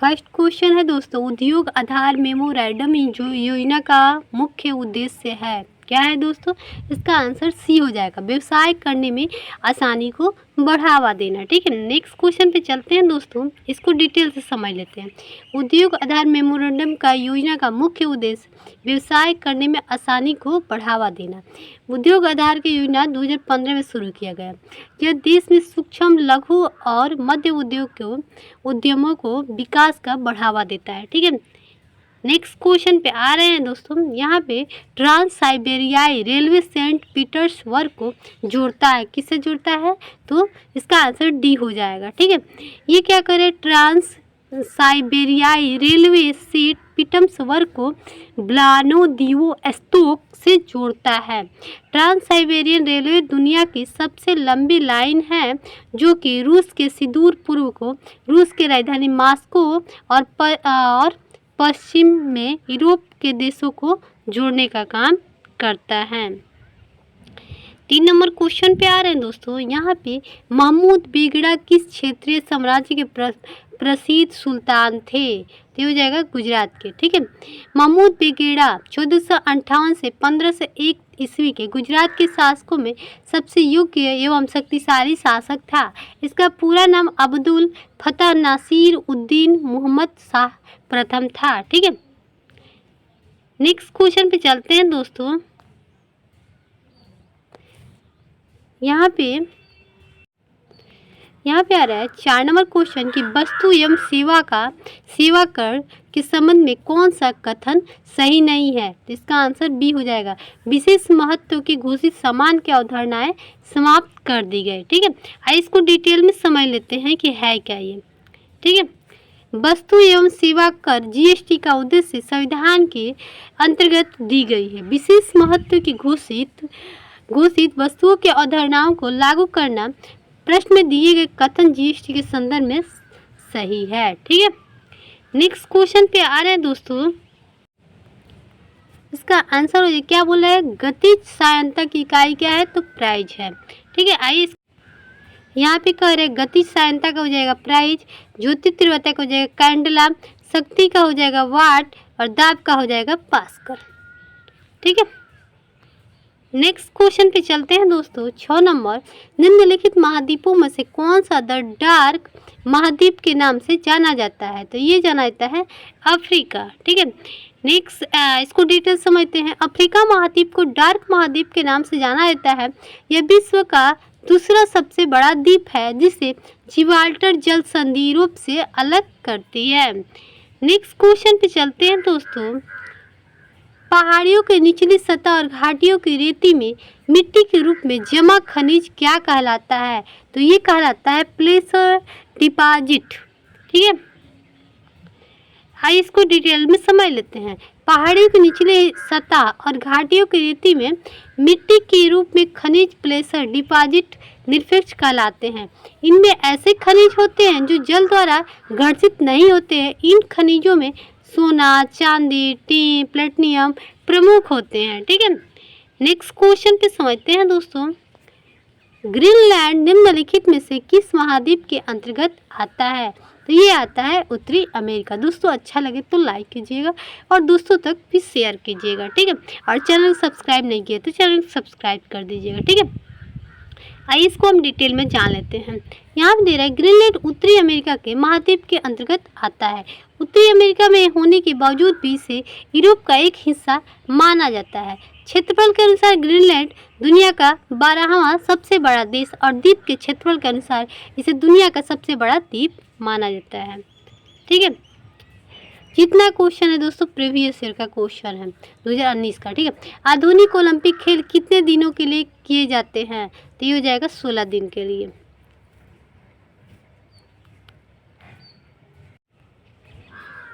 First question है दोस्तों, उद्योग आधार मेमोरेंडम जो योजना का मुख्य उद्देश्य है, क्या है दोस्तों? इसका आंसर सी हो जाएगा, व्यवसाय करने में आसानी को बढ़ावा देना। ठीक है, नेक्स्ट क्वेश्चन पे चलते हैं दोस्तों, इसको डिटेल से समझ लेते हैं। उद्योग आधार मेमोरेंडम का योजना का मुख्य उद्देश्य व्यवसाय करने में आसानी को बढ़ावा देना। उद्योग आधार की योजना 2015 में शुरू किया गया। यह देश में सूक्ष्म, लघु और मध्य उद्यमों को विकास का बढ़ावा देता है। ठीक है, नेक्स्ट क्वेश्चन पे आ रहे हैं दोस्तों, यहाँ पे ट्रांस साइबेरियाई रेलवे सेंट पीटर्सबर्ग को जोड़ता है। किससे जोड़ता है? तो इसका आंसर डी हो जाएगा। ठीक है, ये क्या करे, ट्रांस साइबेरियाई रेलवे सेंट पीटर्सबर्ग को व्लादिवोस्तोक से जोड़ता है। ट्रांस साइबेरियन रेलवे दुनिया की सबसे लंबी लाइन है, जो कि रूस के सुदूर पूर्व को रूस की राजधानी मॉस्को और पश्चिम में यूरोप के देशों को जोड़ने का काम करता है। 3 नंबर क्वेश्चन पे आ रहे हैं दोस्तों, यहाँ पे महमूद बेगड़ा किस क्षेत्रीय साम्राज्य के प्रसिद्ध सुल्तान थे? तो हो जाएगा गुजरात के। ठीक है, महमूद बेगड़ा 1458 से 1501 ईस्वी के गुजरात के शासकों में सबसे योग्य एवं शक्तिशाली शासक था। इसका पूरा नाम अब्दुल फतह नासिर उद्दीन मोहम्मद शाह प्रथम था। ठीक है, नेक्स्ट क्वेश्चन पे चलते हैं दोस्तों, यहाँ पे आ रहा है 4 नंबर क्वेश्चन की वस्तु एवं सेवा कर के संबंध में कौन सा कथन सही नहीं है? तो इसका आंसर बी हो जाएगा, विशेष महत्व की घोषित सामान की अवधारणाएं समाप्त कर दी गई। ठीक है, आइए इसको डिटेल में समझ लेते हैं कि है क्या ये। ठीक है, वस्तु एवं सेवा कर जीएसटी का उद्देश्य संविधान के अंतर्गत दी गई है। विशेष महत्व की घोषित वस्तुओं के अवधारणाओं को लागू करना प्रश्न में दिए गए कथन जीएसटी के संदर्भ में सही है। ठीक है, नेक्स्ट क्वेश्चन पे आ रहे हैं दोस्तों, इसका आंसर हो जाए, क्या बोला है, गतिज सहायता की इकाई क्या है? तो प्राइज है। ठीक है, आइए यहाँ पे कह रहे हैं गतिज सहायता का हो जाएगा प्राइज, ज्योति तीव्रता का हो जाएगा कैंडला, शक्ति का हो जाएगा वाट और दाब का हो जाएगा पास्कल। ठीक है, नेक्स्ट क्वेश्चन पे चलते हैं दोस्तों, 6 नंबर, निम्नलिखित महाद्वीपों में से कौन सा द डार्क महाद्वीप के नाम से जाना जाता है? तो ये जाना जाता है अफ्रीका। ठीक है, नेक्स्ट इसको डिटेल समझते हैं। अफ्रीका महाद्वीप को डार्क महाद्वीप के नाम से जाना जाता है। यह विश्व का दूसरा सबसे बड़ा द्वीप है, जिसे जिब्राल्टर जल संधि यूरोप से अलग करती है। नेक्स्ट क्वेश्चन पे चलते हैं दोस्तों, पहाड़ियों के निचली सतह और घाटियों की रेती में मिट्टी के रूप में जमा खनिज क्या कहलाता है? तो ये कहलाता है प्लेसर डिपॉजिट। ठीक है, आइए इसको डिटेल में समझ लेते हैं। पहाड़ियों के निचले सतह और घाटियों की रेती में मिट्टी के रूप में खनिज प्लेसर डिपॉजिट निरपेक्ष कहलाते हैं। इनमें ऐसे खनिज होते हैं जो जल द्वारा घर्षित नहीं होते हैं। इन खनिजों में सोना, चांदी, टीन, प्लेटिनम प्रमुख होते हैं। ठीक है, नेक्स्ट क्वेश्चन पे समझते हैं दोस्तों, ग्रीनलैंड निम्नलिखित में से किस महाद्वीप के अंतर्गत आता है? तो ये आता है उत्तरी अमेरिका। दोस्तों अच्छा लगे तो लाइक कीजिएगा और दोस्तों तक भी शेयर कीजिएगा। ठीक है, और चैनल सब्सक्राइब नहीं किया तो चैनल सब्सक्राइब कर दीजिएगा। ठीक है, आइए इसको हम डिटेल में जान लेते हैं। यहाँ पे दे रहा है ग्रीनलैंड उत्तरी अमेरिका के महाद्वीप के अंतर्गत आता है। उत्तरी अमेरिका में होने के बावजूद भी इसे यूरोप का एक हिस्सा माना जाता है। क्षेत्रफल के अनुसार ग्रीनलैंड दुनिया का 12वां सबसे बड़ा देश और द्वीप के क्षेत्रफल के अनुसार इसे दुनिया का सबसे बड़ा द्वीप माना जाता है। ठीक है, जितना क्वेश्चन है दोस्तों प्रीवियस ईयर का क्वेश्चन है 2019 का। ठीक है, आधुनिक ओलंपिक खेल कितने दिनों के लिए किए जाते हैं? तो ये हो जाएगा 16 दिन के लिए।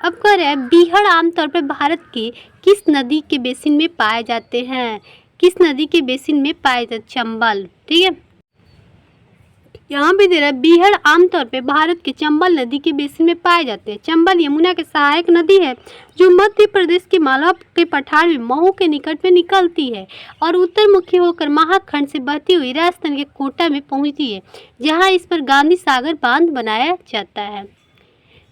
अब कह रहे हैं बीहड़ आमतौर पर भारत के किस नदी के बेसिन में पाए जाते हैं? किस नदी के बेसिन में पाए जाते? चंबल। ठीक है, यहाँ पे दे रहा है बीहड़ आमतौर पे भारत के चंबल नदी के बेसिन में पाए जाते हैं। चंबल यमुना के सहायक नदी है जो मध्य प्रदेश के मालवा के पठार में महू के निकट में निकलती है और उत्तरमुखी होकर महाखंड से बहती हुई राजस्थान के कोटा में पहुँचती है, जहाँ इस पर गांधी सागर बांध बनाया जाता है।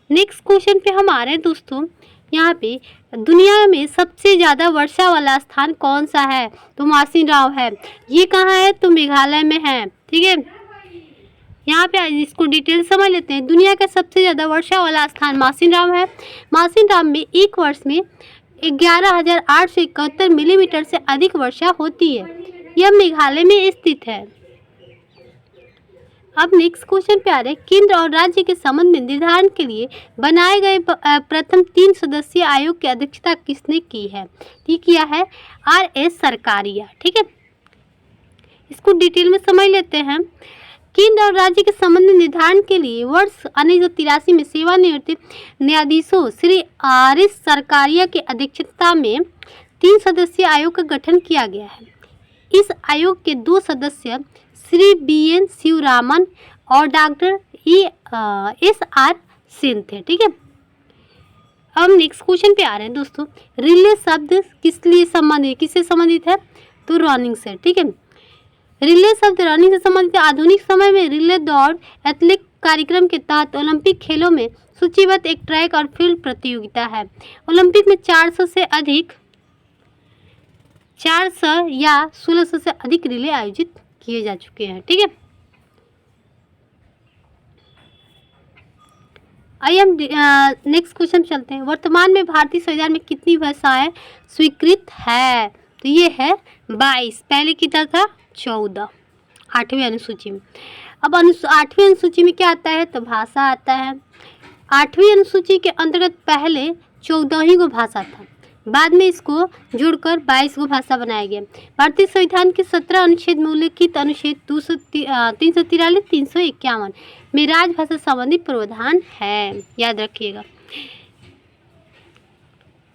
नेक्स्ट क्वेश्चन पे हम आ रहे हैं दोस्तों। यहाँ पे दुनिया में सबसे ज़्यादा वर्षा वाला स्थान कौन सा है? तो मासिनराम है। ये कहाँ है? तो मेघालय में है। ठीक है, यहाँ पे इसको डिटेल समझ लेते हैं। दुनिया का सबसे ज़्यादा वर्षा वाला स्थान मासिनराम है। मासिनराम में एक वर्ष में 11,871 मिलीमीटर से अधिक वर्षा होती है। यह मेघालय में स्थित है। अब नेक्स्ट क्वेश्चन पे आ रहे हैं, केंद्र और राज्य के संबंध में निर्धारण के लिए बनाए गए प्रथम 3 सदस्यीय आयोग की अध्यक्षता किसने की है? ये किया है RS सरकारिया। ठीक है, इसको डिटेल में समझ लेते हैं। केंद्र और राज्य के संबंध निर्धारण के लिए वर्ष 1983 में सेवानिवृत्त न्यायाधीशों श्री RS सरकारिया की अध्यक्षता में 3 सदस्यीय आयोग का गठन किया गया है। इस आयोग के 2 सदस्य श्री BN शिवरामन और डॉक्टर SR सेन थे। ठीक है, अब नेक्स्ट क्वेश्चन पे आ रहे हैं दोस्तों। रिले शब्द किससे संबंधित है? तो रनिंग से। ठीक है, रिले शब्द रनिंग से संबंधित है। आधुनिक समय में रिले दौड़ एथलेटिक कार्यक्रम के तहत ओलंपिक खेलों में सूचीबद्ध एक ट्रैक और फील्ड प्रतियोगिता है। ओलंपिक में 400 या 1600 से अधिक रिले आयोजित किए जा चुके हैं। ठीक है, आइए हम नेक्स्ट क्वेश्चन चलते हैं। वर्तमान में भारतीय संविधान में कितनी भाषाएं स्वीकृत है? तो ये है 22। पहले कितना था? 14, 8वीं अनुसूची में। अब 8वीं अनुसूची में क्या आता है? तो भाषा आता है। 8वीं अनुसूची के अंतर्गत पहले 14 ही को भाषा था, बाद में इसको जुड़कर 22 को भाषा बनाया गया। भारतीय संविधान के 17 अनुच्छेद में उल्लिखित अनुच्छेद 343, 351 में राजभाषा संबंधी प्रावधान है, याद रखिएगा।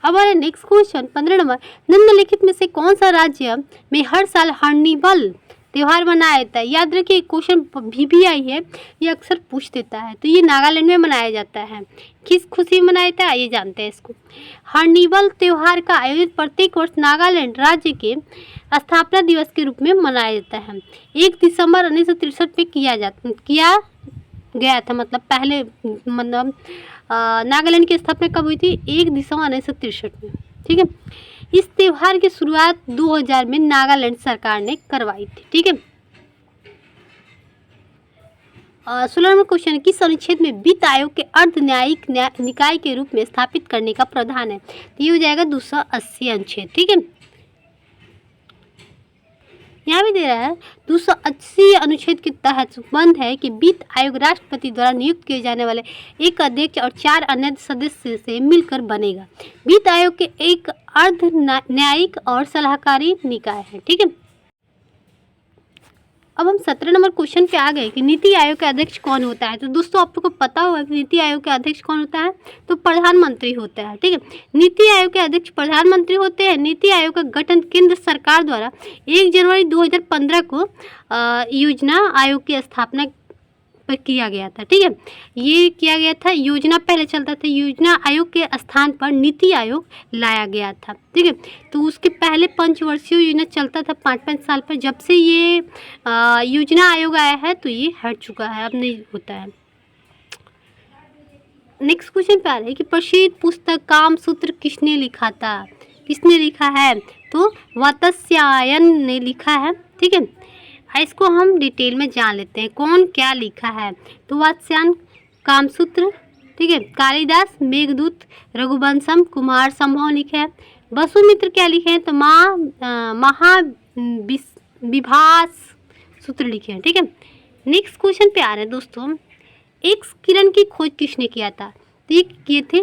अब नेक्स्ट क्वेश्चन 15 नंबर। निम्नलिखित में से कौन सा राज्य में हर साल हॉर्नबिल त्यौहार मनाया जाता है? याद रखिए, क्वेश्चन VBI है, ये अक्सर पूछ देता है। तो ये नागालैंड में मनाया जाता है। किस खुशी में मनाया जाता है ये जानते हैं इसको। हॉर्नबिल त्यौहार का आयोजन प्रत्येक वर्ष नागालैंड राज्य के स्थापना दिवस के रूप में मनाया जाता है। 1 दिसंबर 1963 में किया गया था। मतलब पहले नागालैंड की स्थापना कब हुई थी? 1 दिसंबर 1963 में। ठीक है, इस त्यौहार की शुरुआत 2000 में नागालैंड सरकार ने करवाई थी। ठीक है, 16 नंबर क्वेश्चन, किस अनुच्छेद में वित्त आयोग के अर्ध न्यायिक निकाय के रूप में स्थापित करने का प्रावधान है? तो ये हो जाएगा 280 अनुच्छेद। ठीक है, यहाँ भी दे रहा है 280 अनुच्छेद के तहत बंद है कि वित्त आयोग राष्ट्रपति द्वारा नियुक्त किए जाने वाले एक अध्यक्ष और 4 अन्य सदस्य से मिलकर बनेगा। वित्त आयोग के एक अर्ध न्यायिक और सलाहकारी निकाय है। ठीक है, अब हम 17 नंबर क्वेश्चन पे आ गए कि नीति आयोग के अध्यक्ष कौन होता है। तो दोस्तों आप लोग को पता होगा कि नीति आयोग के अध्यक्ष कौन होता है? तो प्रधानमंत्री होता है। ठीक है, नीति आयोग के अध्यक्ष प्रधानमंत्री होते हैं। नीति आयोग का गठन केंद्र सरकार द्वारा 1 जनवरी 2015 को योजना आयोग की स्थापना पर किया गया था। ठीक है, ये किया गया था। योजना पहले चलता था, योजना आयोग के स्थान पर नीति आयोग लाया गया था। ठीक है, तो उसके पहले पंचवर्षीय योजना चलता था 5-5 साल पर। जब से ये योजना आयोग आया है तो ये हट चुका है, अब नहीं होता है। नेक्स्ट क्वेश्चन पे आ रहा है कि प्रसिद्ध पुस्तक कामसूत्र किसने लिखा था? किसने लिखा है? तो वात्स्यायन ने लिखा है। ठीक है, इसको हम डिटेल में जान लेते हैं कौन क्या लिखा है। तो वात्स्यायन कामसूत्र। ठीक है, कालिदास मेघदूत, रघुवंशम, कुमार संभव लिखे हैं। वसुमित्र क्या लिखे हैं? तो महाविभास सूत्र लिखे हैं। ठीक है, नेक्स्ट क्वेश्चन पे आ रहे हैं दोस्तों, एक्स किरण की खोज किसने किया था? तो ये किए थे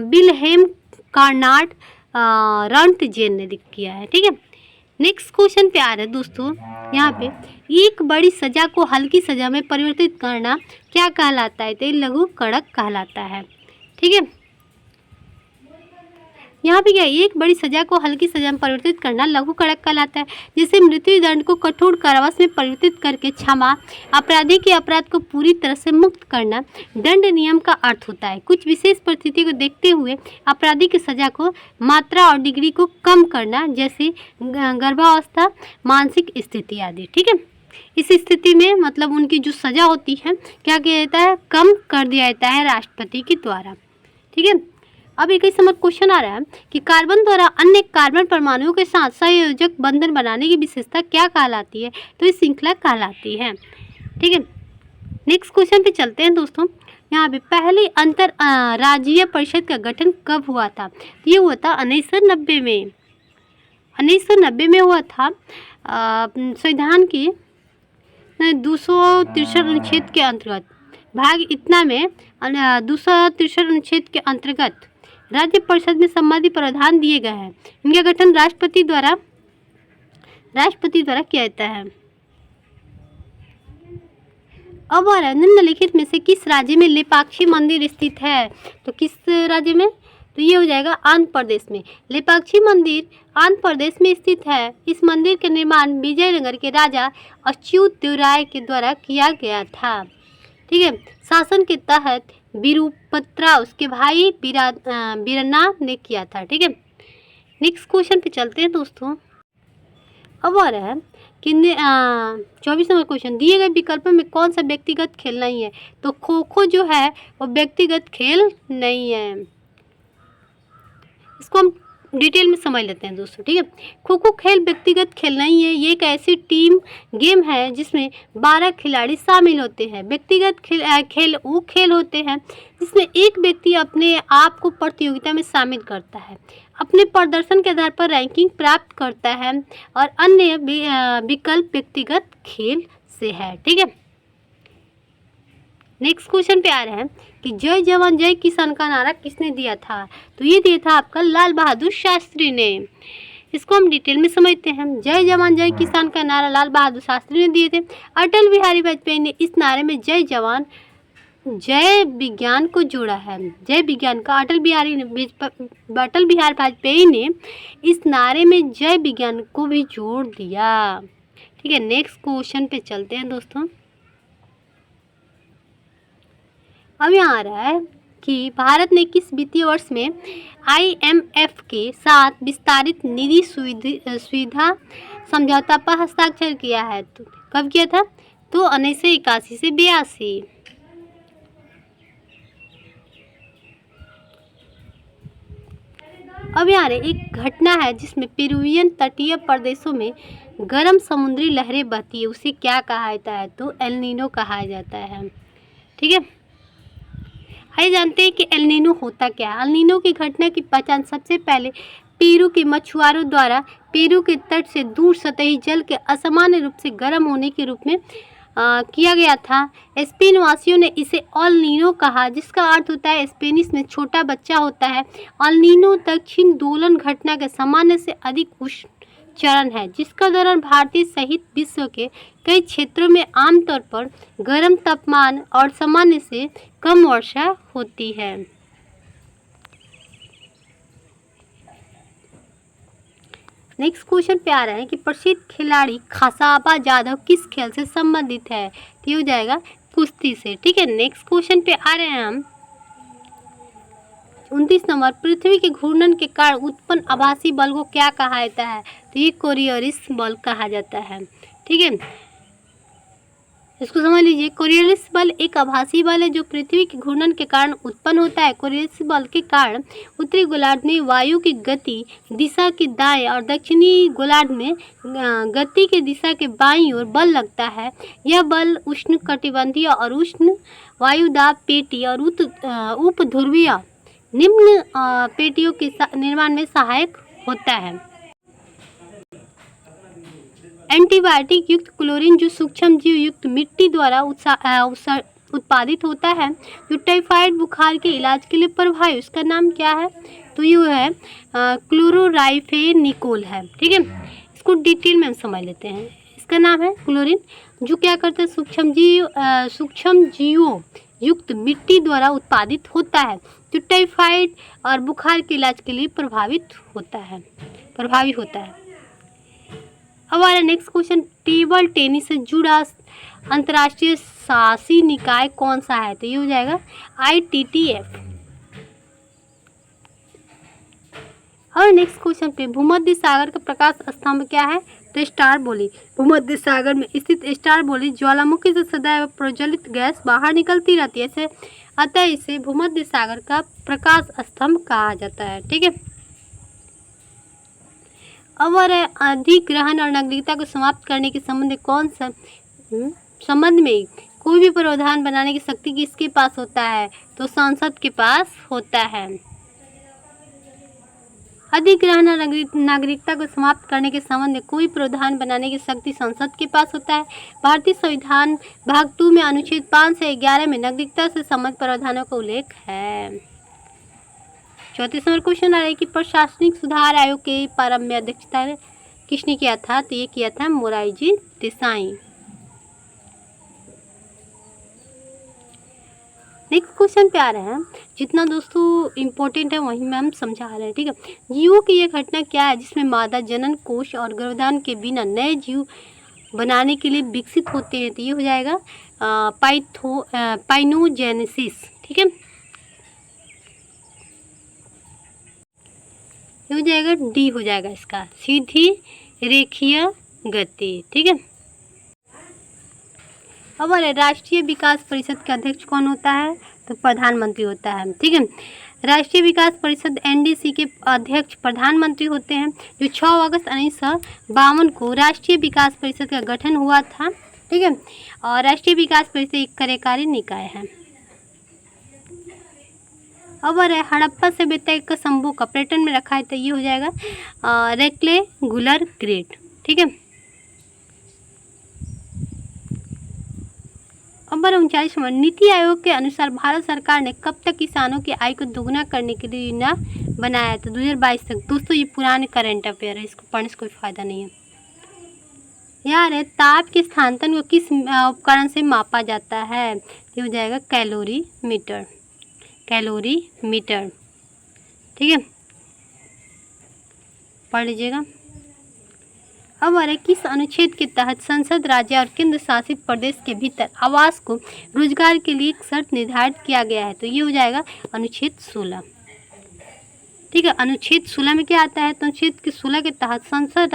विल्हेम कार्नाट रंटजेन ने किया है। ठीक है, नेक्स्ट क्वेश्चन पे आ रहा है दोस्तों, यहाँ पे एक बड़ी सजा को हल्की सजा में परिवर्तित करना क्या कहलाता है? तो लघु कड़क कहलाता है। ठीक है, यहाँ पे क्या, एक बड़ी सजा को हल्की सजा में परिवर्तित करना लघु कड़क कहलाता है। जैसे मृत्यु दंड को कठोर कारावास में परिवर्तित करके क्षमा, अपराधी के अपराध को पूरी तरह से मुक्त करना दंड नियम का अर्थ होता है। कुछ विशेष परिस्थिति को देखते हुए अपराधी की सजा को मात्रा और डिग्री को कम करना, जैसे गर्भावस्था, मानसिक स्थिति आदि। ठीक है, इस स्थिति में मतलब उनकी जो सजा होती है क्या किया जाता है, कम कर दिया जाता है राष्ट्रपति के द्वारा। ठीक है। अब एक नंबर क्वेश्चन आ रहा है कि कार्बन द्वारा अन्य कार्बन परमाणुओं के साथ संयोजक बंधन बनाने की विशेषता क्या कहलाती है, तो ये श्रृंखला कहलाती है। ठीक है। नेक्स्ट क्वेश्चन पे चलते हैं दोस्तों। यहाँ पे पहली अंतर राज्यीय परिषद का गठन कब हुआ था, ये हुआ था 1990 में। 1990 में हुआ था संविधान की 263 अनुच्छेद के अंतर्गत भाग इतना में 263 अनुच्छेद के अंतर्गत राज्य परिषद में संबंधित प्रावधान दिए गए हैं। इनका गठन राष्ट्रपति द्वारा किया जाता है। अब निम्नलिखित में से किस राज्य में लेपाक्षी मंदिर स्थित है, तो किस राज्य में, तो ये हो जाएगा आंध्र प्रदेश में। लेपाक्षी मंदिर आंध्र प्रदेश में स्थित है। इस मंदिर का निर्माण विजयनगर के राजा अच्युत देवराय के द्वारा किया गया था। ठीक है। शासन के तहत विरूपत्रा उसके भाई बीरन्ना ने किया था। ठीक है। नेक्स्ट क्वेश्चन पे चलते हैं दोस्तों। अब आ रहा है कि 24 नंबर क्वेश्चन, दिए गए विकल्पों में कौन सा व्यक्तिगत खेल नहीं है, तो खो खो जो है वो व्यक्तिगत खेल नहीं है। इसको हम डिटेल में समझ लेते हैं दोस्तों। ठीक है। खो खो खेल व्यक्तिगत खेल नहीं है, ये एक ऐसी टीम गेम है जिसमें 12 खिलाड़ी शामिल होते हैं। व्यक्तिगत खेल वो खेल होते हैं जिसमें एक व्यक्ति अपने आप को प्रतियोगिता में शामिल करता है, अपने प्रदर्शन के आधार पर रैंकिंग प्राप्त करता है, और अन्य विकल्प व्यक्तिगत खेल से है। ठीक है। नेक्स्ट क्वेश्चन पे आ रहे हैं कि जय जवान जय किसान का नारा किसने दिया था, तो ये दिया था आपका लाल बहादुर शास्त्री ने। इसको हम डिटेल में समझते हैं। जय जवान जय किसान का नारा लाल बहादुर शास्त्री ने दिए थे। अटल बिहारी वाजपेयी ने इस नारे में जय जवान जय विज्ञान को जोड़ा है। जय विज्ञान का अटल बिहारी वाजपेयी ने इस नारे में जय विज्ञान को भी जोड़ दिया। ठीक है। नेक्स्ट क्वेश्चन पे चलते हैं दोस्तों। अब यहाँ आ रहा है कि भारत ने किस वित्तीय वर्ष में IMF के साथ विस्तारित निधि सुविधा समझौता पर हस्ताक्षर किया है, तो कब किया था, तो 1981 से 82। अब यहाँ एक घटना है जिसमें पेरुवियन तटीय प्रदेशों में गर्म समुद्री लहरें बहती है, उसे क्या कहा जाता है, तो एल नीनो कहा जाता है। ठीक है। आइए जानते हैं कि एल नीनो होता क्या है। एल नीनो की घटना की पहचान सबसे पहले पेरू के मछुआरों द्वारा पेरू के तट से दूर सतही जल के असामान्य रूप से गर्म होने के रूप में किया गया था। स्पेन वासियों ने इसे एल नीनो कहा, जिसका अर्थ होता है स्पेनिश में छोटा बच्चा होता है। एल नीनो दक्षिण दोलन घटना के सामान्य से अधिक उष्ण चरण है, जिसका दौरान भारतीय सहित विश्व के कई क्षेत्रों में आमतौर पर गर्म तापमान और सामान्य से कम वर्षा होती है। नेक्स्ट क्वेश्चन पे आ रहा है कि प्रसिद्ध खिलाड़ी खसाबा जाधव किस खेल से संबंधित है, तो हो जाएगा कुश्ती से। ठीक है। नेक्स्ट क्वेश्चन पे आ रहे हैं हम 29 नंबर, पृथ्वी के घूर्णन के कारण उत्पन्न आभासी बल को क्या कहा जाता है, तो ये कोरियोलिस बल कहा जाता है। ठीक है। इसको समझ लीजिए। कोरियोलिस बल एक आभासी बल है जो पृथ्वी के घूर्णन के कारण उत्पन्न होता है। कोरियोलिस बल के कारण उत्तरी गोलार्ध में वायु की गति दिशा की दाएं और दक्षिणी गोलार्ध में गति की दिशा के बाईं ओर बल लगता है। यह बल उष्णकटिबंधीय और उष्ण वायुदाब पेटी और उपध्रुवीय निम्न पेटियों के निर्माण में सहायक होता है। एंटीबायोटिक युक्त क्लोरीन जो सूक्ष्म जीव युक्त मिट्टी द्वारा उत्पादित होता है, जो टाइफाइड बुखार के इलाज के लिए प्रभावी, उसका नाम क्या है, तो ये है क्लोरोराइफेनिकोल है। ठीक है। इसको डिटेल में हम समझ लेते हैं। इसका नाम है क्लोरीन, जो क्या करता है सूक्ष्म जीवों युक्त मिट्टी द्वारा उत्पादित होता है, जो टाइफाइड और बुखार के इलाज के लिए प्रभावी होता है। अब हमारा नेक्स्ट क्वेश्चन, टेबल टेनिस से जुड़ा अंतर्राष्ट्रीय शासी निकाय कौन सा है, तो ये हो जाएगा ITTF। और नेक्स्ट क्वेश्चन पे, भूमध्य सागर का प्रकाश स्तंभ क्या है, तो स्टार बोली, भूमध्य सागर में स्थित स्टार बोली ज्वालामुखी से सदैव प्रज्वलित गैस बाहर निकलती रहती है, ऐसे अतः इसे भूमध्य सागर का प्रकाश स्तंभ कहा जाता है। ठीक है। और अधिग्रहण और नागरिकता को समाप्त करने के संबंध में कोई भी प्रावधान बनाने की शक्ति किसके पास होता है? तो संसद के पास होता है। अधिग्रहण और नागरिकता को समाप्त करने के संबंध में कोई प्रावधान बनाने की शक्ति संसद के पास होता है। भारतीय संविधान भाग 2 में अनुच्छेद 5 से 11 में नागरिकता से संबंधित प्रावधानों का उल्लेख है। 34 नंबर क्वेश्चन आ रहा है कि प्रशासनिक सुधार आयोग के प्रारंभ में अध्यक्षता किसने किया था? तो ये किया था मोरारजी देसाई। नेक्स्ट क्वेश्चन पे आ रहा है, जितना दोस्तों इम्पोर्टेंट है वही में हम समझा रहे हैं। ठीक है। जीवों की यह घटना क्या है जिसमें मादा जनन कोश और गर्भधान के बिना नए जीव बनाने के लिए विकसित होते हैं? तो ये हो जाएगा पाइनोजेनेसिस। ठीक है। ये हो जाएगा डी हो जाएगा इसका, सीधी रेखीय गति। ठीक है। अब राष्ट्रीय विकास परिषद के अध्यक्ष कौन होता है? तो प्रधानमंत्री होता है। ठीक है। राष्ट्रीय विकास परिषद एनडीसी के अध्यक्ष प्रधानमंत्री होते हैं। जो 6 अगस्त 1952 को राष्ट्रीय विकास परिषद का गठन हुआ था। ठीक है। और राष्ट्रीय विकास परिषद एक कार्यकारी निकाय है। अब हड़प्पा सभ्यता का संभोग का पर्यटन में रखा है, तो ये हो जाएगा रेक्टेंगुलर ग्रिड। ठीक है। अब 39 नंबर, नीति आयोग के अनुसार भारत सरकार ने कब तक किसानों की आय को दोगुना करने के लिए योजना बनाया? तो 2022 तक। दोस्तों ये पुराने करंट अफेयर है, इसको पढ़ने से कोई फायदा नहीं है। यार है ताप के स्थानांतरण को किस उपकरण से मापा जाता है? ये हो जाएगा कैलोरीमीटर। कैलोरीमीटर। ठीक है, पढ़ लीजिएगा। अब आ रहा है किस अनुच्छेद के तहत संसद, राज्य और केंद्र शासित प्रदेश के भीतर आवास को रोजगार के लिए एक शर्त निर्धारित किया गया है? तो ये हो जाएगा अनुच्छेद 16। ठीक है। अनुच्छेद 16 में क्या आता है? तो अनुच्छेद के 16 के तहत संसद,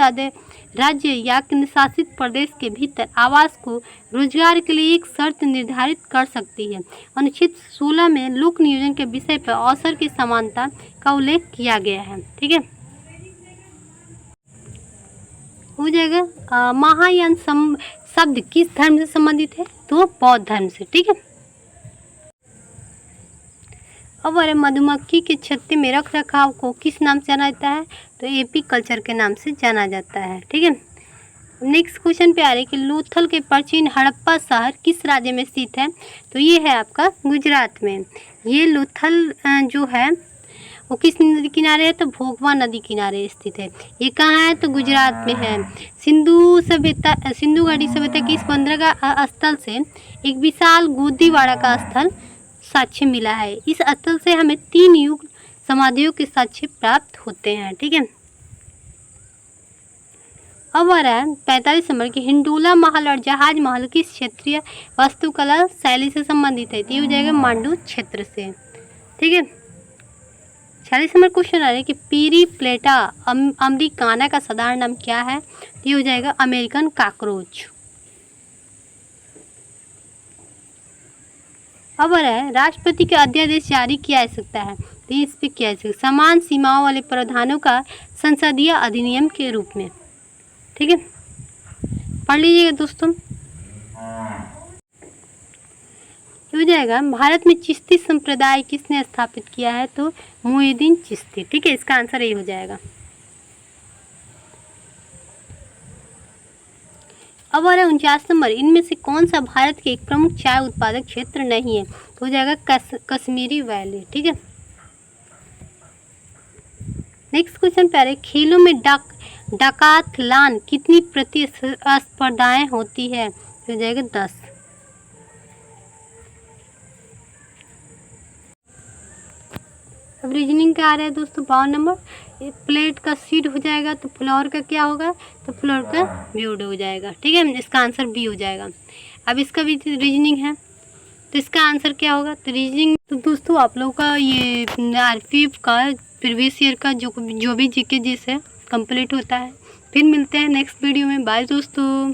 राज्य या केंद्र शासित प्रदेश के भीतर आवास को रोजगार के लिए एक शर्त निर्धारित कर सकती है। अनुच्छेद 16 में लोक नियोजन के विषय पर अवसर की समानता का उल्लेख किया गया है। ठीक है। हो जाएगा महायान शब्द किस धर्म से संबंधित है? तो बौद्ध धर्म से। ठीक है। अब मधुमक्खी के छत्ते में रख रखाव को किस नाम से जाना जाता है? तो एपी कल्चर के नाम से जाना जाता है। ठीक है। नेक्स्ट क्वेश्चन पे आ रही है कि लोथल के प्राचीन हड़प्पा शहर किस राज्य में स्थित है? तो ये है आपका गुजरात में। ये लोथल जो है वो किस नदी किनारे है? तो भोगवा नदी किनारे स्थित है। ये कहाँ है? तो गुजरात में है। सिंधु घाटी सभ्यता की इस बंदरगाह स्थल से एक विशाल गोदीवाड़ा का स्थल साक्ष्य मिला है। इस स्थल से हमें 3 युग समाधियों के साक्ष्य प्राप्त होते हैं। ठीक है। अब आ रहा है 45 नंबर की हिंडोला महल और जहाज महल किस क्षेत्रीय वास्तुकला शैली से संबंधित है? ये हो जाएगा मांडू क्षेत्र से। ठीक है। 46 नंबर क्वेश्चन आ रहा है कि पीरी प्लेटा अमेरिकाना का साधारण नाम क्या है? ये हो जाएगा अमेरिकन कॉकरोच। अब है राष्ट्रपति के अध्यादेश जारी किया जा सकता है? तो इस पे किया जा सकता है समान सीमाओं वाले प्रावधानों का संसदीय अधिनियम के रूप में। ठीक है, पढ़ लीजिएगा दोस्तों। हो जाएगा भारत में चिश्ती संप्रदाय किसने स्थापित किया है? तो मुइनुद्दीन चिश्ती। ठीक है, इसका आंसर यही हो जाएगा। अब आ रहा है 49 नंबर, इनमें से कौन सा भारत के एक प्रमुख चाय उत्पादक क्षेत्र नहीं है? तो हो जाएगा कश्मीरी वैली। ठीक है। नेक्स्ट क्वेश्चन पे आ रहा है खेलों में डाकाथलॉन कितनी प्रतिस्पर्धाएं होती है? तो हो जाएगा 10। अब रीजनिंग का आ रहा है दोस्तों 52 नंबर, प्लेट का सीड हो जाएगा तो फ्लोर का क्या होगा? तो फ्लोर का ब्यूड हो जाएगा। ठीक है, इसका आंसर बी हो जाएगा। अब इसका भी रीजनिंग है तो इसका आंसर क्या होगा? तो रीजनिंग तो दोस्तों आप लोगों का ये आरपीएफ का प्रीवियस ईयर का जो भी जीके जिस है कंप्लीट होता है फिर मिलते हैं नेक्स्ट वीडियो में। बाय दोस्तों।